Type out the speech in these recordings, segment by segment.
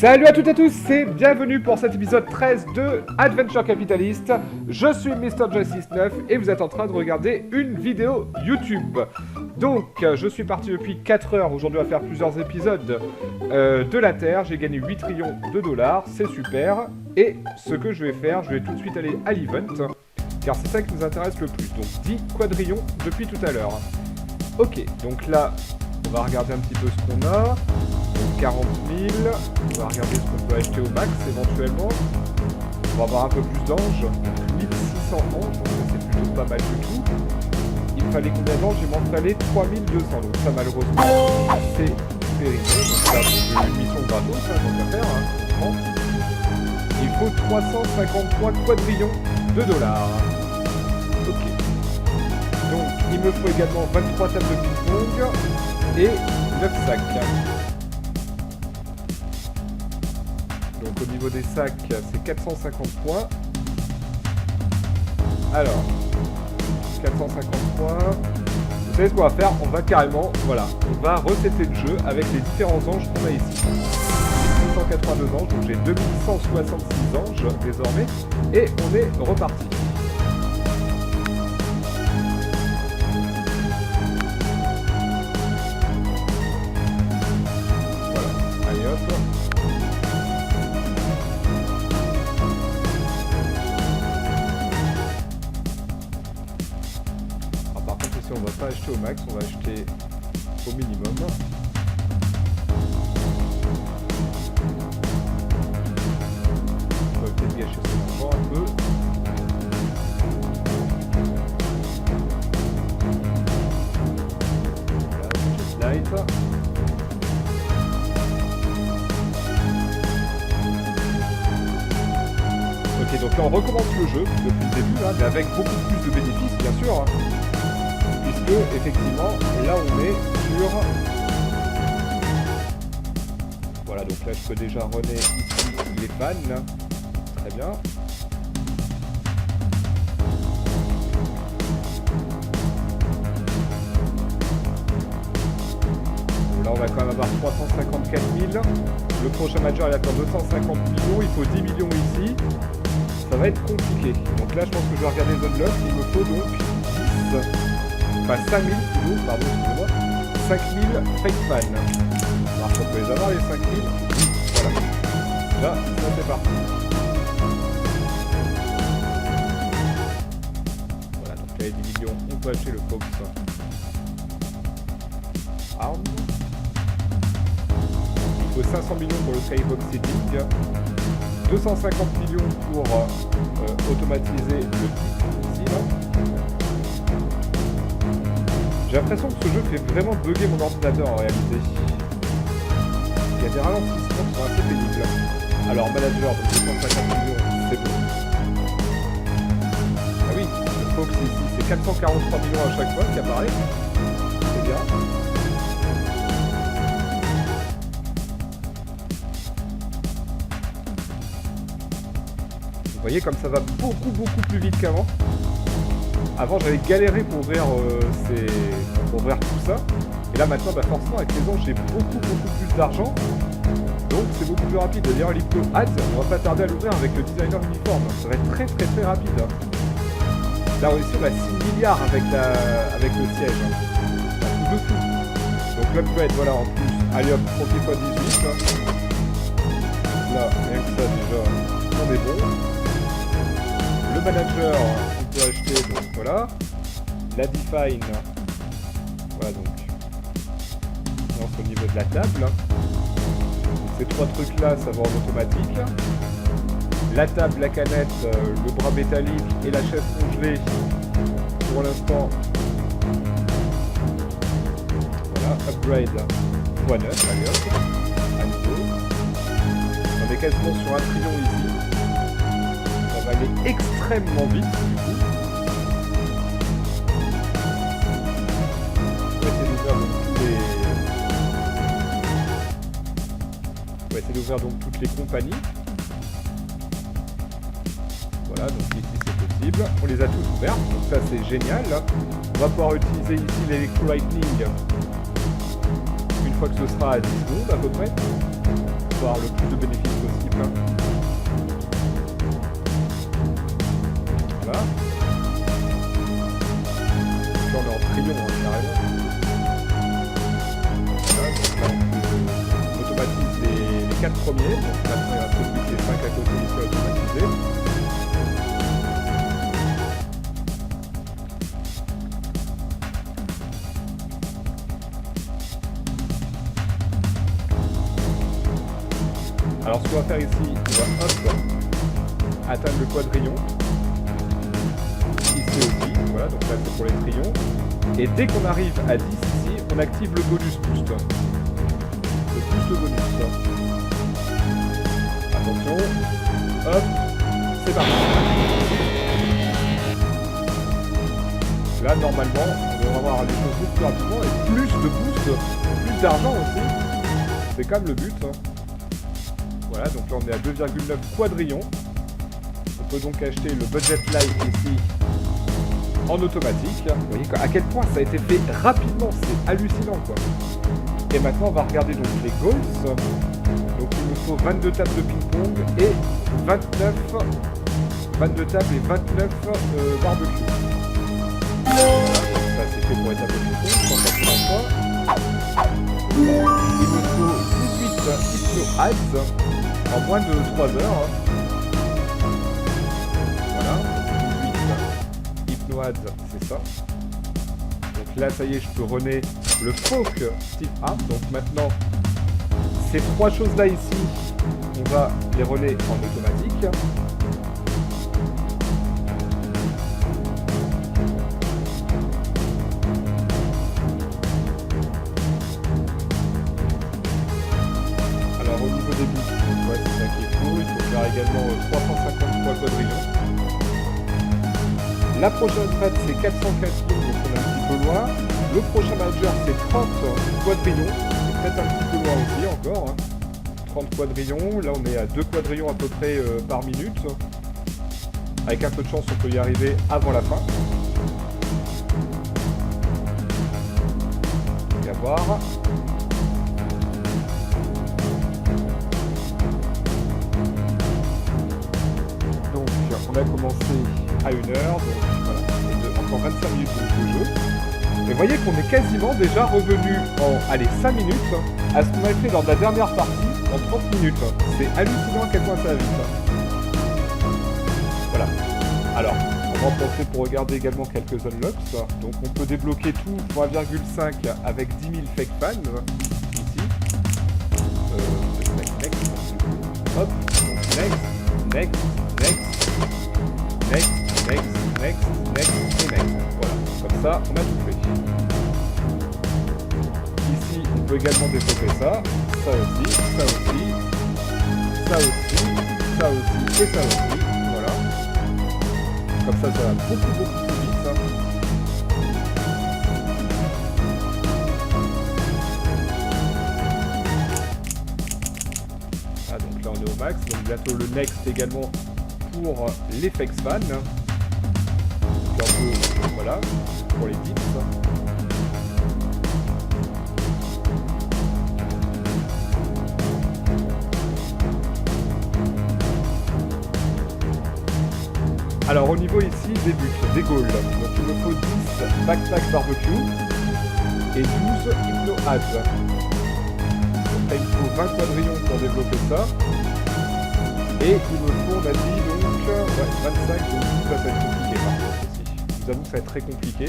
Salut à toutes et à tous et bienvenue pour cet épisode 13 de Adventure Capitalist. Je suis MrJustice9 et vous êtes en train de regarder une vidéo YouTube. Donc, je suis parti depuis 4 heures, aujourd'hui à faire plusieurs épisodes de la Terre. J'ai gagné 8 trillions de dollars, c'est super. Et ce que je vais faire, je vais tout de suite aller à l'event, car c'est ça qui nous intéresse le plus. Donc 10 quadrillions depuis tout à l'heure. Ok, donc là, on va regarder un petit peu ce qu'on a. 40 000, on va regarder ce qu'on peut acheter au max éventuellement. On va avoir un peu plus d'anges, 1600 anges, donc ça c'est plutôt pas mal du tout. Il me fallait combien d'anges? Il m'en fallait 3200, donc ça malheureusement c'est périmé. Donc là j'ai une mission gratos, ça donc à faire, hein. Il faut 353 quadrillions de dollars. Ok. Donc il me faut également 23 tables de ping-pong et 9 sacs. Donc au niveau des sacs, c'est 450 points. Alors, 450 points. Vous savez ce qu'on va faire? On va carrément, voilà, on va resetter le jeu avec les différents anges qu'on a ici. 682 anges, donc j'ai 2166 anges désormais. Et on est reparti. Voilà, allez hop. On va pas acheter au max, on va acheter au minimum. On va peut-être gâcher son argent un peu. Voilà, c'est light. Ok, donc là on recommence le jeu depuis le début, hein, mais avec beaucoup plus de bénéfices bien sûr. Hein. Puisque, effectivement, là on est sur... Voilà, donc là je peux déjà runner ici les fans, là. Très bien. Bon, là on va quand même avoir 354 000. Le prochain major il va faire 250 millions, il faut 10 millions ici. Ça va être compliqué. Donc là je pense que je vais regarder les unlocks, il me faut donc 10... Enfin 5000 kilos, pardon, excusez-moi. 5000 fake fans. Alors on peut les avoir les 5000. Voilà. Là, ça c'est parti. Voilà, donc là les 10 millions, on peut acheter le Fox. Arm. Il faut 500 millions pour le Skybox Seeding. 250 millions pour automatiser le type ici là. J'ai l'impression que ce jeu fait vraiment bugger mon ordinateur en réalité. Il y a des ralentissements qui sont assez pénibles. Alors manager de 250 millions, c'est bon. Ah oui, le Fox ici, c'est 443 millions à chaque fois qui apparaît. C'est bien. Vous voyez comme ça va beaucoup plus vite qu'avant. Avant j'avais galéré pour ouvrir, tout ça. Et là maintenant forcément avec les anges j'ai beaucoup plus d'argent. Donc c'est beaucoup plus rapide. D'ailleurs l'Hypno Ads, on va pas tarder à l'ouvrir avec le designer uniforme. Ça va être très rapide. Là on est sur la 6 milliards avec le siège. Un truc de fou. Donc l'upgrade voilà en plus. Allez hop, 30 x 18. Là, rien que ça déjà, on est bon. Le manager, on peut acheter, donc voilà. La define, voilà donc. On lance au niveau de la table. Ces trois trucs là, ça va en automatique. La table, la canette, le bras métallique et la chaise congelée. Pour l'instant. Voilà, upgrade x9, allez hop. À nouveau. On est quasiment sur 1 trillion ici. Ça va aller extrêmement vite du coup. On va essayer d'ouvrir donc toutes les compagnies. Voilà, donc ici c'est possible. On les a tous ouvertes, donc ça c'est génial. On va pouvoir utiliser ici l'Electro Lightning une fois que ce sera à 10 secondes à peu près. avoir le plus de bénéfices possible. Voilà. Là on est en trion, hein, carrément. Voilà, donc là on automatise les 4 premiers. Donc maintenant il va plus que les 5 à côté qui soient automatisés. Alors ce qu'on va faire ici, on va hop, atteindre le quadrillon. Ici aussi, voilà, donc là c'est pour les trions. Et dès qu'on arrive à 10 ici, on active le bonus boost. Le boost bonus. Attention, hop, c'est parti. Là normalement, on devrait avoir les choses beaucoup plus rapidement et plus de boost, plus d'argent aussi. C'est quand même le but. Voilà, donc là on est à 2,9 quadrillons. On peut donc acheter le budget light ici en automatique. Vous voyez à quel point ça a été fait rapidement, c'est hallucinant quoi. Et maintenant on va regarder donc les goals. Donc il nous faut 22 tables de ping-pong et 22 tables et 29 barbecue. Voilà, ça c'est fait pour les tables de ping-pong, 180 fois. Il me faut 18 hypno ads en moins de 3 heures. Voilà, 18 hypnoads, c'est ça. Donc là, ça y est, je peux runner le folk type A. Donc maintenant, ces 3 choses-là ici, on va les runner en automatique. Ouais, c'est ça qui est cool. Il faut faire également 353 quadrillons. La prochaine retraite c'est 404 000, donc on est un petit peu loin. Le prochain manager c'est 30 quadrillons. C'est peut-être un petit peu loin aussi encore. Hein. 30 quadrillons. Là on est à 2 quadrillons à peu près par minute. Avec un peu de chance on peut y arriver avant la fin. On va voir. On a commencé à 1 heure, donc voilà, encore 25 minutes de jeu. Et vous voyez qu'on est quasiment déjà revenu en 5 minutes à ce qu'on avait fait lors de la dernière partie en 30 minutes. C'est hallucinant à quel point ça va vite. Voilà. Alors, on va en profiter pour regarder également quelques unlocks. Donc on peut débloquer tout pour 1,5 avec 10 000 fake fans ici. Next. Hop, donc next. Next, et next. Voilà, comme ça, on a tout fait. Ici, on peut également développer ça aussi, et ça aussi. Voilà. Comme ça va beaucoup plus vite. Ah, donc là, on est au max. Donc bientôt le next également pour les flex fans. Donc un peu, voilà, pour les dips. Alors au niveau ici des buts, des goals. Donc il me faut 10 backpack barbecue et 12 hypno ads. Donc là il me faut 20 quadrillons pour développer ça. Et il me faut, on a dit, donc 25, donc ça va être compliqué par contre aussi. Je vous avoue que ça va être très compliqué.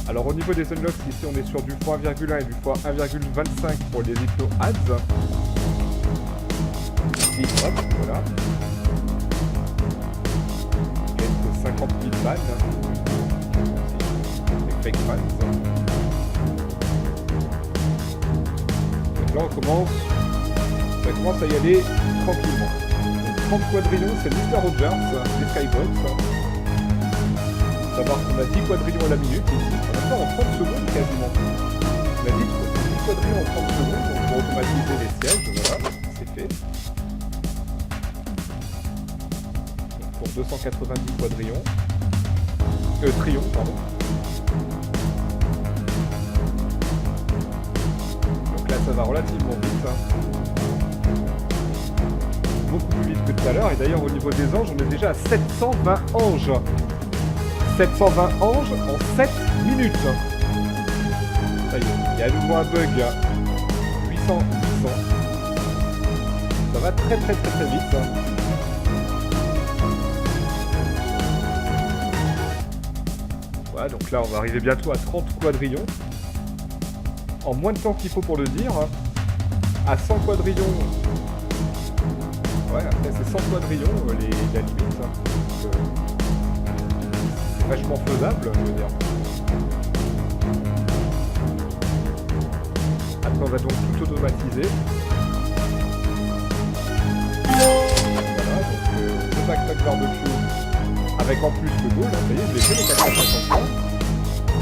Alors au niveau des unlocks, ici on est sur du x1,1 et du x1,25 pour les hypno ads. Ici, hop, voilà. Quelques 50 000 fans. Les fake fans. Donc là on commence, ça commence à y aller tranquillement. 30 quadrillons, c'est Mr. Rogers, les Skybox. Savoir qu'on a 10 quadrillons à la minute ici. On a fait en 30 secondes quasiment. On a 10 quadrillons en 30 secondes, donc pour automatiser les sièges, voilà, c'est fait. Donc pour 290 quadrillons. Trions, pardon. Donc là ça va relativement vite. tout à l'heure. Et d'ailleurs, au niveau des anges, on est déjà à 720 anges. 720 anges en 7 minutes. Ça y est, il y a à nouveau un bug. 800. Ça va très vite. Voilà, donc là, on va arriver bientôt à 30 quadrillons. En moins de temps qu'il faut pour le dire. À 100 quadrillons. Ouais, après c'est 100 quadrillons la limite. C'est vachement faisable, je veux dire. Après on va donc tout automatiser. Voilà, donc le backpack barbecue avec en plus le goal, ça y est, je l'ai fait les 450 points.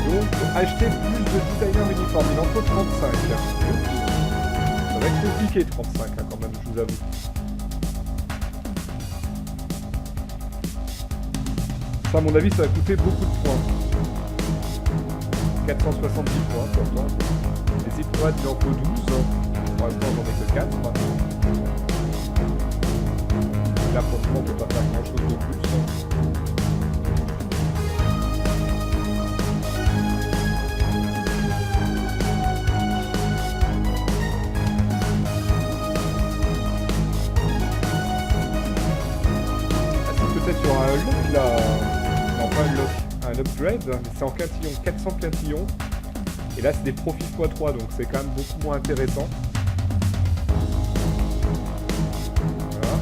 Donc acheter plus de designers uniformes, il en faut 35. Ça va être compliqué 35 quand même, je vous avoue. Ça, à mon avis, ça va coûter beaucoup de points. 470 points, pourtant. Les étoiles, il en faut 12. Pour l'instant, j'en ai que 4. Là, pour le moment, on ne peut pas faire grand-chose de plus. Peut-être sur un look là, non pas un look, un upgrade, mais c'est en quintillon, 400 quintillons, et là c'est des profils x3, donc c'est quand même beaucoup moins intéressant. Voilà.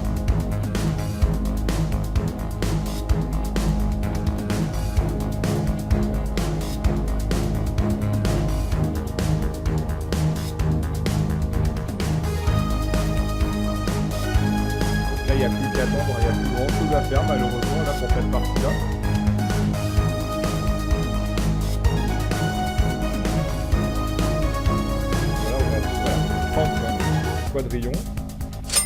Là il n'y a plus qu'à attendre, il n'y a plus grand chose à faire malheureusement là pour cette partie là. Voilà, on a 30 quadrillons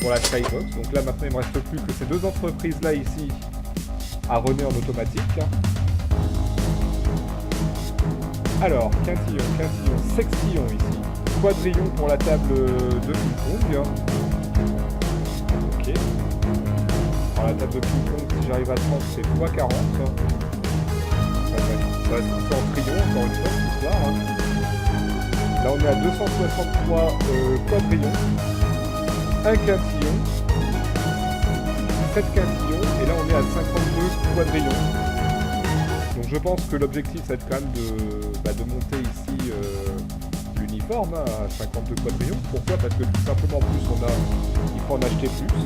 pour la Skybox. Donc là maintenant il ne me reste plus que ces deux entreprises là ici à runner en automatique. Alors, quintillon, sextillon ici, quadrillon pour la table de ping-pong. Ok. Alors la table de ping-pong, si j'arrive à 30, c'est x40. Ça va se couper en trillion, encore une fois, cette histoire. Là, on est à 263 quadrillons, un quintillon, 7 quintillons, et là, on est à 52 quadrillons. Donc, je pense que l'objectif, ça va être quand même de monter ici l'uniforme à 52 quadrillons. Pourquoi? Parce que tout simplement, en plus, il faut en acheter plus.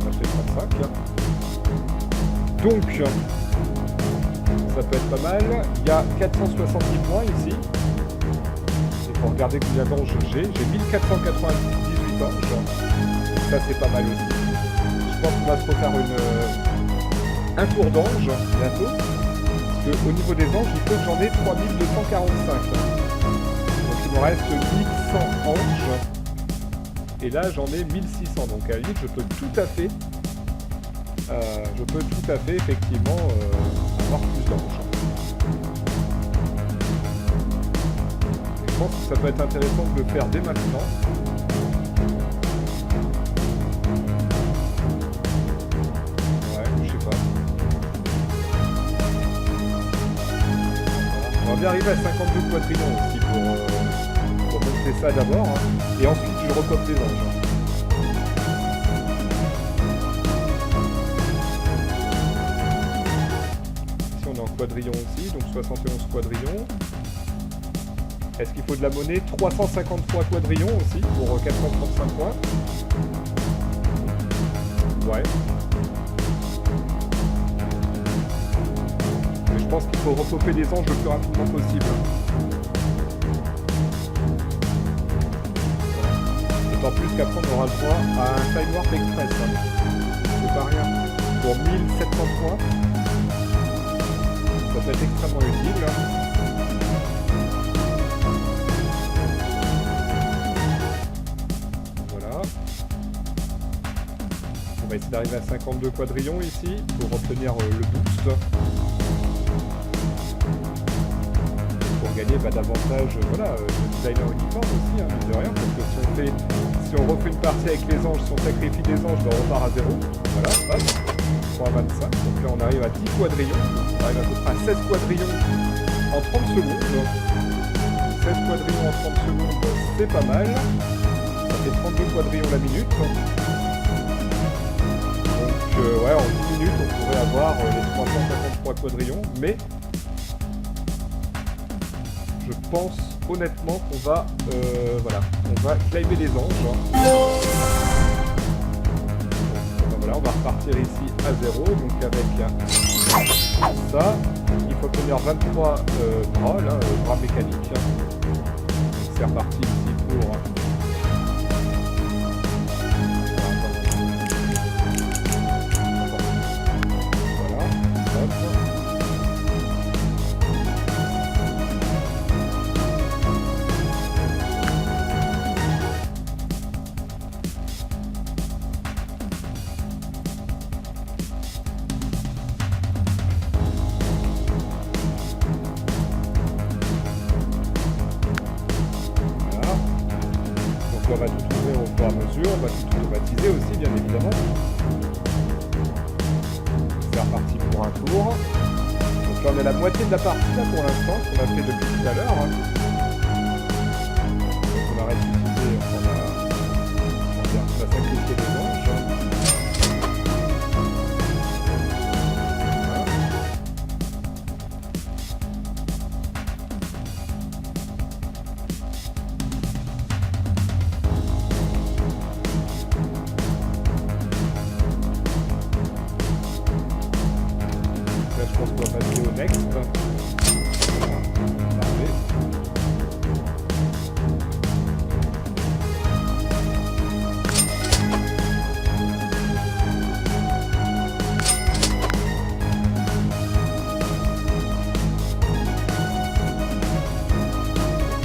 On a acheté 35. Donc, ça peut être pas mal. Il y a 470 points ici. Et pour regarder combien d'anges j'ai 1498 anges. Ça, c'est pas mal aussi. Je pense qu'on va se refaire un tour d'ange bientôt. Parce qu'au niveau des anges, il faut que j'en ai 3245. Donc, il me reste 1100 anges. Et là, j'en ai 1600. Donc, à la limite, je peux tout à fait effectivement avoir plus d'anges. Je pense que ça peut être intéressant de le faire dès maintenant. Ouais, je sais pas. On va bien arriver à 52 quadrillons aussi pour monter ça d'abord. Et ensuite, je recope les anges. Quadrillon aussi, donc 71 quadrillons. Est-ce qu'il faut de la monnaie? 353 quadrillons aussi pour 435 points. Ouais. Mais je pense qu'il faut repoper les anges le plus rapidement possible. D'autant plus qu'après on aura le droit à un Time Warp Express. C'est pas rien. Pour 1700 points. Ça peut être extrêmement utile. Voilà. On va essayer d'arriver à 52 quadrillons ici pour obtenir le boost. Pour gagner davantage de designer uniforme aussi, mine de rien, parce que Si on refait une partie avec les anges, si on sacrifie les anges, on repart à 0. Voilà, hop, point 25. Donc là on arrive à 10 quadrillons. On arrive à peu près à 16 quadrillons en 30 secondes. 16 quadrillons en 30 secondes, c'est pas mal. Ça fait 32 quadrillons la minute. Donc ouais, en 10 minutes on pourrait avoir les 353 quadrillons, mais je pense honnêtement qu'on va, voilà, on va climber les anges. Donc, voilà, on va repartir ici à 0, donc avec ça, il faut obtenir 23 bras, là, bras mécaniques. Donc c'est reparti ici pour... Voilà, hop. On va tout ouvrir au fur et à mesure, on va tout automatiser aussi bien évidemment. C'est reparti pour un tour. Donc là on est à la moitié de la partie là pour l'instant, qu'on a fait depuis tout à l'heure. Donc on a ressuscité, on a sacrifié les anges. Je pense qu'on va passer au next.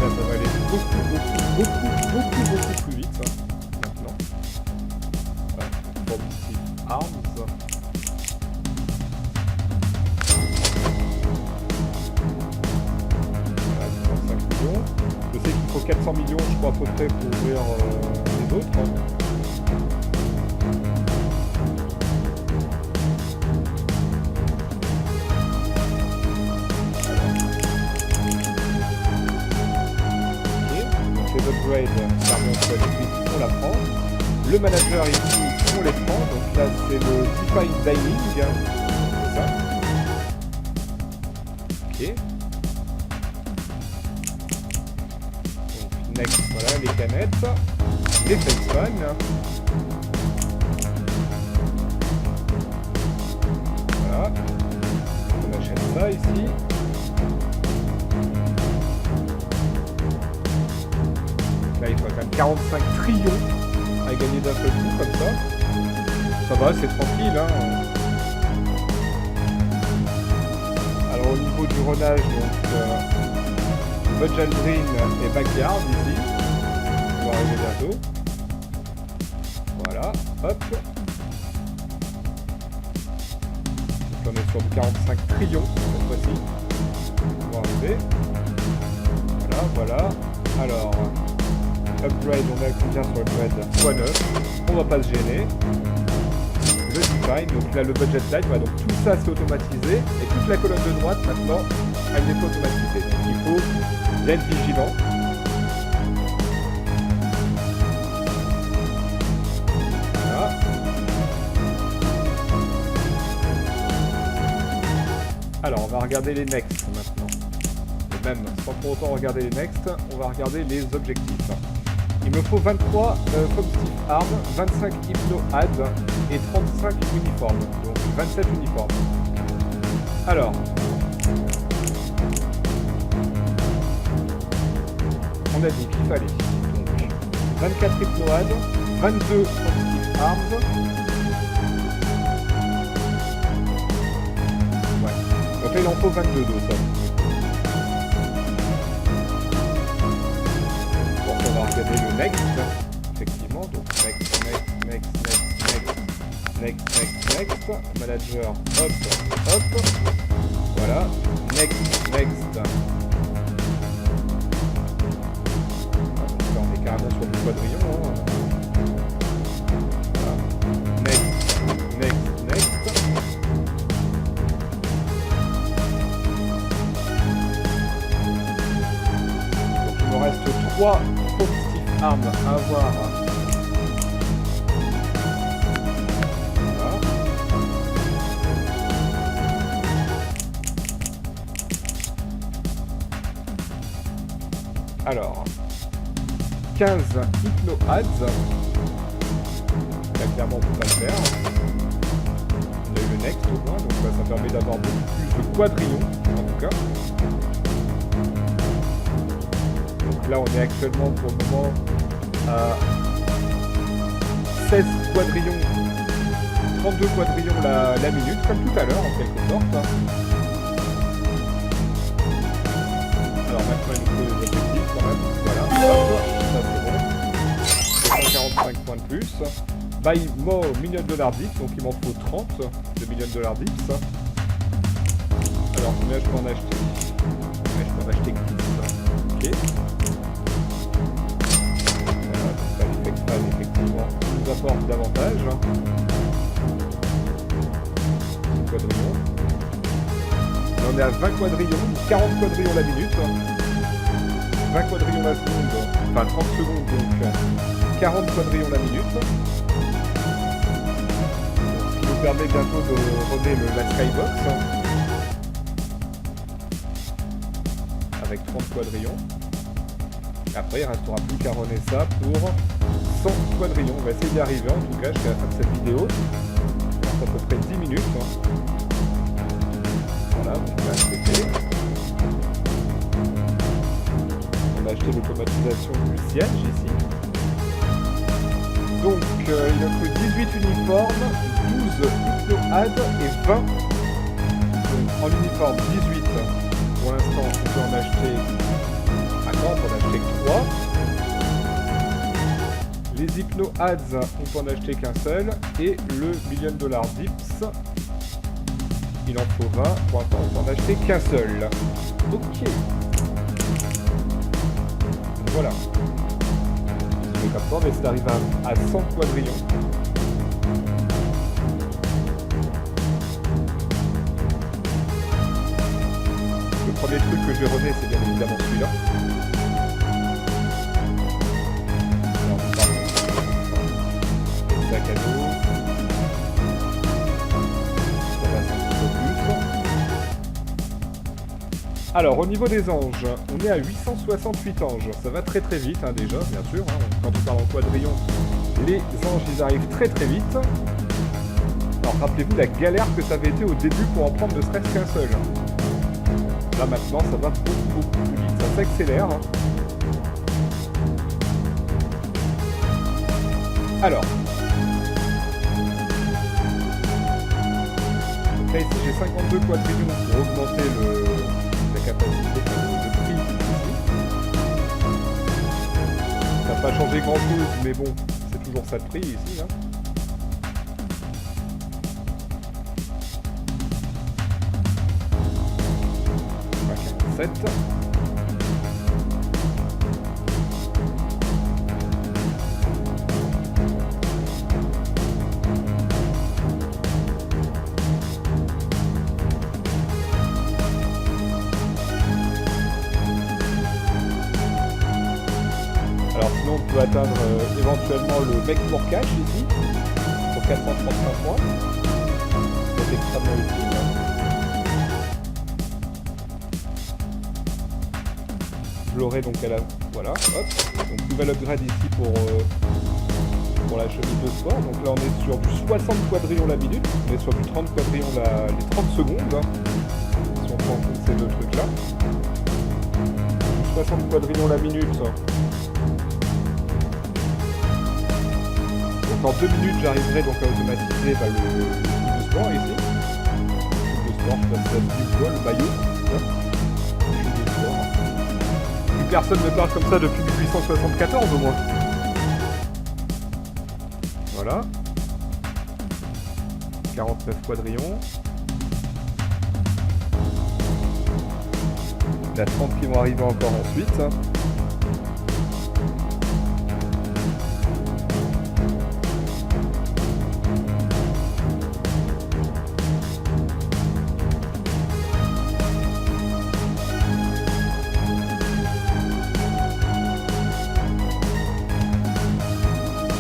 Là, ça va aller beaucoup plus vite maintenant. Ouais, Promistive Arms. Je sais qu'il faut 400 millions, je crois, à peu près pour ouvrir les autres. Ok, donc les upgrades, ça remonte on la prend. Le manager ici, on les prend. Donc là, c'est le Define Dining. C'est ça. Ok. Next, voilà, les canettes, les Fenspans. Voilà. On achète ça ici. Là, il faut quand même 45 trillions à gagner d'un seul coup, comme ça. Ça va, c'est tranquille, hein. Alors, au niveau du renage, donc... Budget Green et Backyard ici. On va arriver bientôt. Voilà, hop. Donc on est sur 45 trillions cette fois-ci. On va arriver. Voilà. Alors, upgrade, on est à combien sur upgrade x9. On va pas se gêner. Le Define, donc là le budget light, voilà, donc tout ça c'est automatisé. Et toute la colonne de droite maintenant, elle n'est pas automatisée. Donc il faut d'être vigilant. Voilà. Alors on va regarder les next maintenant. Et même sans pour autant regarder les next, on va regarder les objectifs. Il me faut 23 Promistive Arms, 25 Hypno Add et 35 uniformes. Donc 27 uniformes. Alors. On a dit qu'il fallait donc 24 Hypnoad, 22 Promistive Arms. Ouais. Donc là il en faut 22 de ça. Bon, on va regarder le next. Effectivement, donc next. Manager, hop. Voilà. Next. On est carrément sur du quadrillon. Hein. Voilà. Next, next, next. Donc il me reste 3 positive armes à avoir. Voilà. Alors, 15 Hypno Ads. Là, clairement, on peut pas le faire. On a eu le next au moins, donc ça permet d'avoir beaucoup plus de quadrillons, en tout cas. Donc là, on est actuellement pour le moment à 16 quadrillons, 32 quadrillons la minute, comme tout à l'heure, en quelque sorte. Alors maintenant, il nous faut les objectifs quand même. Voilà, hop, ça c'est bon. 245 points de plus. Buy more million dollar dips, donc il m'en faut 30 de million dollar dips. Alors combien je peux en acheter? Ouais, je peux en acheter 10. Ok. Voilà, donc ça l'effectual effectivement nous apporte davantage. Quadrillons. On est à 20 quadrillons, 40 quadrillons la minute. 20 quadrillons la seconde, enfin 30 secondes donc 40 quadrillons la minute. Ce qui nous permet bientôt de runner la Skybox avec 30 quadrillons. Après il ne restera plus qu'à runner ça pour 100 quadrillons. On va essayer d'y arriver en tout cas jusqu'à la fin de cette vidéo. Ça fait à peu près 10 minutes. Voilà, donc on va accepter. On a acheté l'automatisation du siège ici. Donc il nous faut 18 uniformes, 12 hypno-ads et 20. Donc en uniforme 18. Pour l'instant on peut en acheter. Attends, on peut en acheter que 3. Les hypno-ads, on peut en acheter qu'un seul. Et le million dollar dips, il en faut 20. Pour l'instant on peut en acheter qu'un seul. Ok. Voilà. C'est comme ça, on va essayer d'arriver à 100 quadrillons. Le premier truc que je vais runner, c'est bien évidemment celui-là. Alors, on part. Le sac à dos. Ça va un petit peu plus. Alors, au niveau des anges, on est à 868 anges. Ça va très très vite, hein, déjà, bien sûr. Hein. Quand on parle en quadrillon, les anges, ils arrivent très très vite. Alors, rappelez-vous la galère que ça avait été au début pour en prendre ne serait-ce qu'un seul. Là, maintenant, ça va beaucoup plus vite. Ça s'accélère. Alors. Donc là, ici, j'ai 52 quadrillons pour augmenter la capacité de prix ici. Ça n'a pas changé grand chose, mais bon, c'est toujours ça de prix ici. Hein. On va 47. Alors sinon on peut atteindre éventuellement le mec pour cash ici, pour 435 points. C'est extrêmement utile. Je l'aurai donc à la... Voilà, hop. Donc nouvelle upgrade ici pour la chemise de sport. Donc là on est sur du 60 quadrillons la minute. On est sur du 30 quadrillons les 30 secondes. Hein, si on prend en compte ces deux trucs là. Du 60 quadrillons la minute. Donc en 2 minutes j'arriverai donc à automatiser le truc de sport ici. Le truc de sport, je sais pas si ça se dit quoi, le maillot. Le truc de sport. Plus personne ne parle comme ça depuis 1874 au moins. Voilà. 49 quadrillons. Il y a 30 qui vont arriver encore ensuite.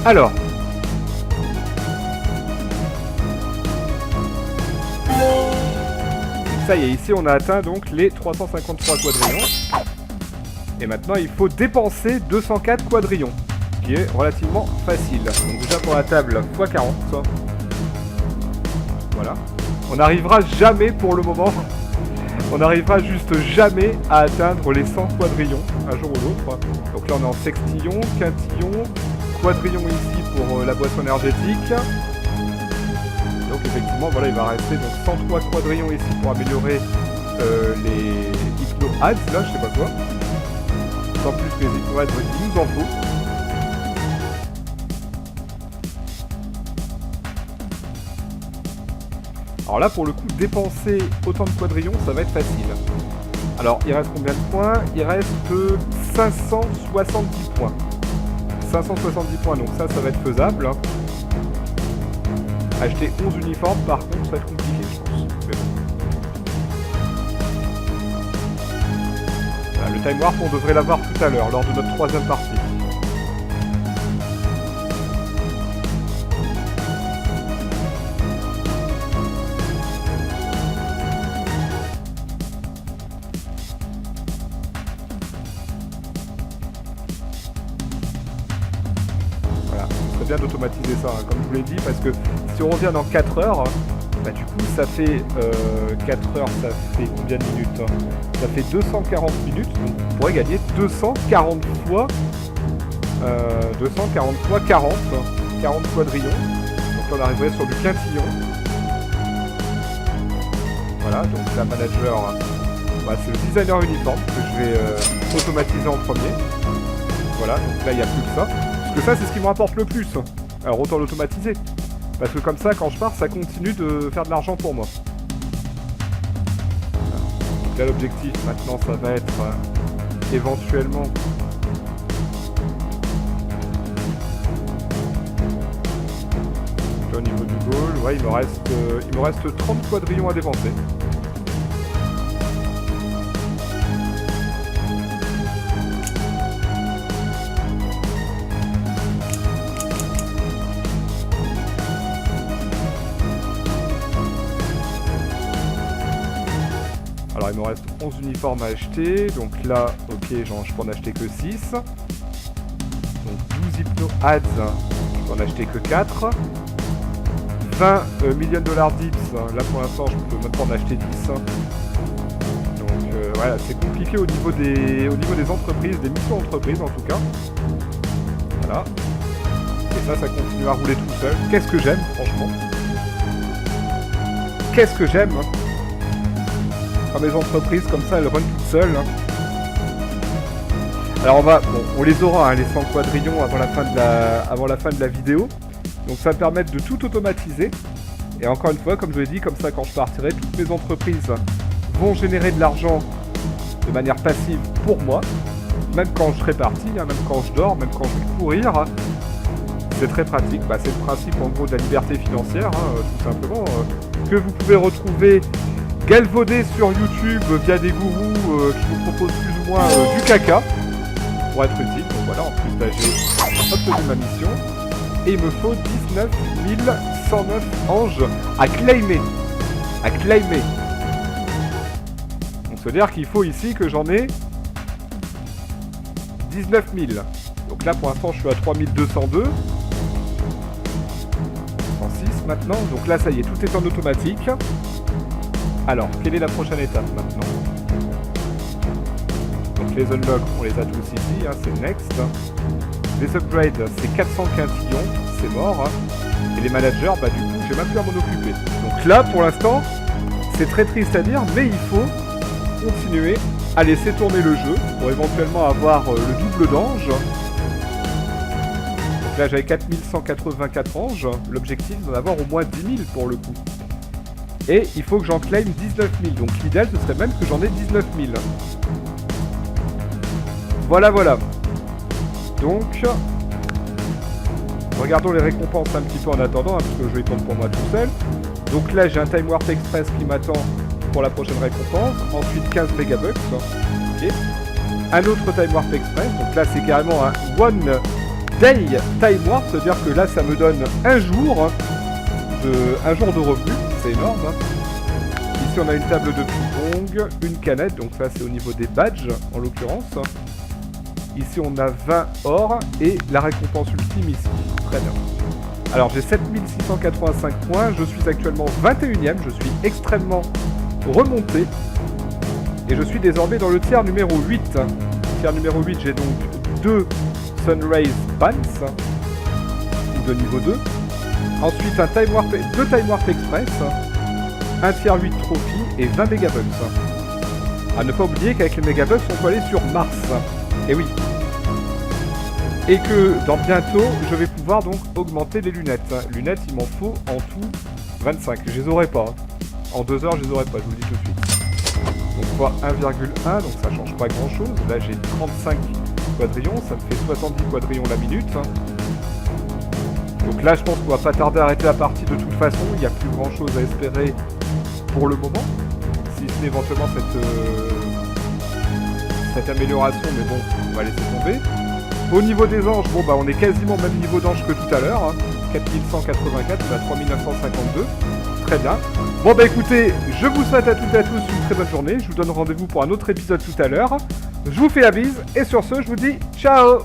Alors. Ça y est, ici on a atteint donc les 353 quadrillons. Et maintenant il faut dépenser 204 quadrillons, qui est relativement facile. Donc déjà pour la table, x 40. Voilà. On n'arrivera jamais pour le moment, on n'arrivera juste jamais à atteindre les 100 quadrillons, un jour ou l'autre. Donc là on est en sextillon, quintillon, quadrillon ici pour la boisson énergétique. Donc effectivement, voilà, il va rester donc 103 quadrillons ici pour améliorer les hypno-ads, là, je sais pas quoi. Sans plus que les hypno-ads, il nous en faut. Alors là, pour le coup, dépenser autant de quadrillons, ça va être facile. Alors, il reste combien de points? Il reste 570 points. 570 points, donc ça va être faisable. Acheter 11 uniformes, par contre, ça va être compliqué, je pense. Mais bon. Voilà, le Time Warp, on devrait l'avoir tout à l'heure, lors de notre troisième partie. Bien d'automatiser ça, hein, comme je vous l'ai dit, parce que si on revient dans 4 heures, bah du coup ça fait 4 heures, ça fait combien de minutes, hein? Ça fait 240 minutes, donc on pourrait gagner 240 fois 40 quadrillons. Donc là on arriverait sur du quintillon. Voilà, donc la manager, bah, c'est le designer uniforme que je vais automatiser en premier. Voilà, donc là il n'y a plus que ça. Parce que ça, c'est ce qui me rapporte le plus. Alors autant l'automatiser. Parce que comme ça, quand je pars, ça continue de faire de l'argent pour moi. Donc là, l'objectif, maintenant, ça va être éventuellement... Là, au niveau du goal, ouais, il me reste 30 quadrillons à dépenser. Alors il me reste 11 uniformes à acheter, donc là, ok, je peux en acheter que 6. Donc 12 hypno ads, je peux en acheter que 4. 20 millions de dollars dips, là pour l'instant je peux même pas en acheter 10. Donc voilà, c'est compliqué au niveau des entreprises, des missions entreprises en tout cas. Voilà. Et ça continue à rouler tout seul. Qu'est-ce que j'aime, franchement. Qu'est-ce que j'aime, hein. Quand mes entreprises comme ça elles run toutes seules. Alors on les aura hein, les 100 quadrillons avant la fin de la vidéo. Donc ça va me permettre de tout automatiser. Et encore une fois, comme je l'ai dit, comme ça quand je partirai, toutes mes entreprises vont générer de l'argent de manière passive pour moi. Même quand je serai parti, hein, même quand je dors, même quand je vais courir. C'est très pratique. Bah, c'est le principe en gros de la liberté financière, hein, tout simplement, que vous pouvez retrouver galvaudé sur YouTube via des gourous qui vous proposent plus ou moins du caca pour être utile. Donc voilà, en plus là j'ai obtenu ma mission et il me faut 19 109 anges à claimer. Donc ça veut dire qu'il faut ici que j'en ai 19 000. Donc là pour l'instant je suis à 3202. 106 maintenant. Donc là ça y est, tout est en automatique. Alors, quelle est la prochaine étape maintenant? Donc les unlocks, on les a tous ici, hein, c'est next. Les upgrades, c'est 400 quintillons, c'est mort. Et les managers, bah du coup, j'ai même plus à m'en occuper. Donc là, pour l'instant, c'est très triste à dire, mais il faut continuer à laisser tourner le jeu pour éventuellement avoir le double d'anges. Donc là, j'avais 4184 anges. L'objectif, c'est d'en avoir au moins 10 000 pour le coup. Et il faut que j'en claim 19 000. Donc l'idéal, ce serait même que j'en ai 19 000. Voilà. Donc, regardons les récompenses un petit peu en attendant, hein, parce que je vais y tourner pour moi tout seul. Donc là, j'ai un Time Warp Express qui m'attend pour la prochaine récompense. Ensuite, 15 Megabucks. Okay. Un autre Time Warp Express. Donc là, c'est carrément un One Day Time Warp, c'est-à-dire que là ça me donne un jour de revenu, c'est énorme. Ici on a une table de ping-pong, une canette, donc ça c'est au niveau des badges en l'occurrence. Ici on a 20 or et la récompense ultime ici, très bien. Alors j'ai 7685 points, je suis actuellement 21ème, je suis extrêmement remonté. Et je suis désormais dans le tiers numéro 8. Tiers numéro 8, j'ai donc 2 Sunrays Bans, de niveau 2. Ensuite, 2 Time Warp Express, un tiers 8 Trophy et 20 Megabucks. À ne pas oublier qu'avec les Megabucks, on peut aller sur Mars. Et oui. Et que dans bientôt, je vais pouvoir donc augmenter les lunettes. Lunettes, il m'en faut en tout 25. Je les aurai pas. En 2 heures, je les aurai pas, je vous le dis tout de suite. Donc fois 1,1, donc ça change pas grand chose. Là j'ai 35 quadrillons, ça me fait 70 quadrillons la minute. Donc là je pense qu'on va pas tarder à arrêter la partie de toute façon, il n'y a plus grand chose à espérer pour le moment. Si ce n'est éventuellement cette amélioration, mais bon, on va laisser tomber. Au niveau des anges, bon bah on est quasiment au même niveau d'ange que tout à l'heure. 4184, on a 3952. Très bien. Bon bah écoutez, je vous souhaite à toutes et à tous une très bonne journée. Je vous donne rendez-vous pour un autre épisode tout à l'heure. Je vous fais la bise et sur ce, je vous dis ciao.